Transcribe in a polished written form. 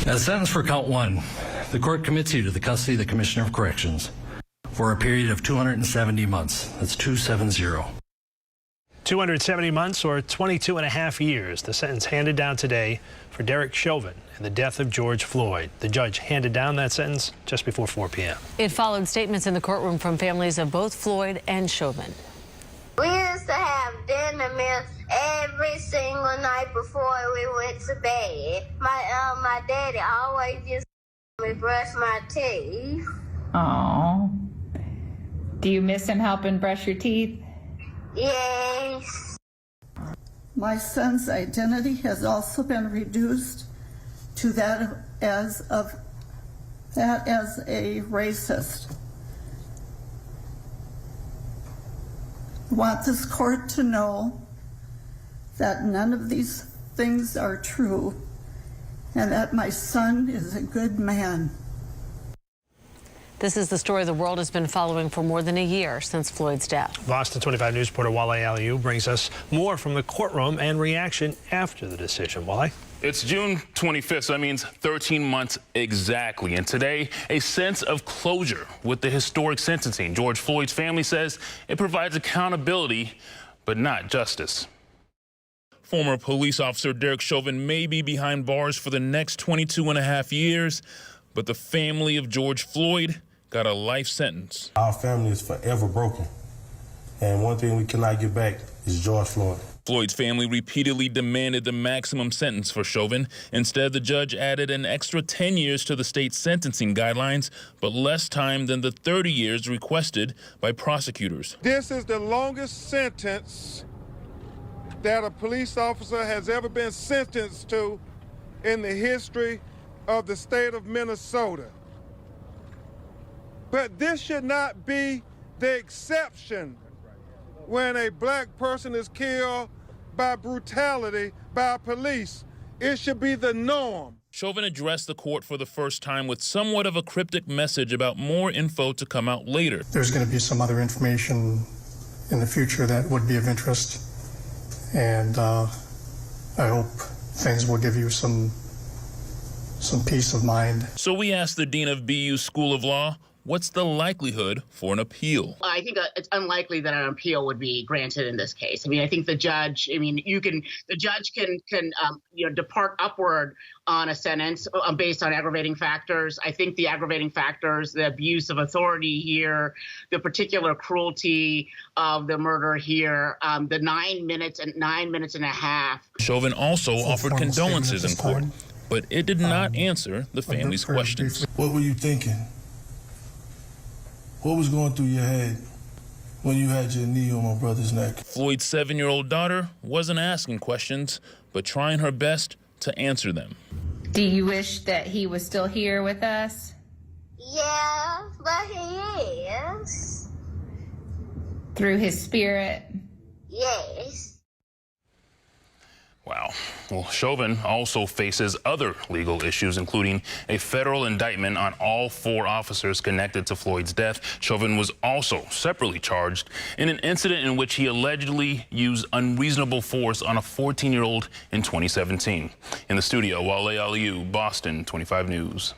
As sentence for count 1, the court commits you to the custody of the Commissioner of Corrections for a period of 270 months. That's 270. 270 months or 22 and a half years. The sentence handed down today for Derek Chauvin and the death of George Floyd. The judge handed down that sentence just before 4 p.m. It followed statements in the courtroom from families of both Floyd and Chauvin. We used to have dinner meals every single night before we went to bed. My daddy always used to brush my teeth. Oh. Do you miss him helping brush your teeth? Yes. My son's identity has also been reduced to that as a racist. I want this court to know that none of these things are true and that my son is a good man. This is the story the world has been following for more than a year since Floyd's death. Boston 25 News reporter Wale Aliyu brings us more from the courtroom and reaction after the decision. Wale? It's June 25th, so that means 13 months exactly. And today, a sense of closure with the historic sentencing. George Floyd's family says it provides accountability, but not justice. Former police officer Derek Chauvin may be behind bars for the next 22 and a half years, but the family of George Floyd got a life sentence. Our family is forever broken, and one thing we cannot get back is George Floyd. Floyd's family repeatedly demanded the maximum sentence for Chauvin. Instead, the judge added an extra 10 years to the state's sentencing guidelines, but less time than the 30 years requested by prosecutors. This is the longest sentence that a police officer has ever been sentenced to in the history of the state of Minnesota. But this should not be the exception when a black person is killed by brutality by police. It should be the norm. Chauvin addressed the court for the first time with somewhat of a cryptic message about more info to come out later. There's going to be some other information in the future that would be of interest, and I hope things will give you some peace of mind. So we asked the dean of BU School of Law, what's the likelihood for an appeal? I think it's unlikely that an appeal would be granted in this case. I mean, I think the judge, the judge can depart upward on a sentence based on aggravating factors. I think the aggravating factors, the abuse of authority here, the particular cruelty of the murder here, the 9 minutes and a half. Chauvin also offered condolences in court, but it did not answer the family's questions. What were you thinking? What was going through your head when you had your knee on my brother's neck? Floyd's 7-year-old daughter wasn't asking questions, but trying her best to answer them. Do you wish that he was still here with us? Yeah, but he is. Through his spirit? Yes. Wow. Well, Chauvin also faces other legal issues, including a federal indictment on all 4 officers connected to Floyd's death. Chauvin was also separately charged in an incident in which he allegedly used unreasonable force on a 14-year-old in 2017. In the studio, Wale Aliyu, Boston 25 News.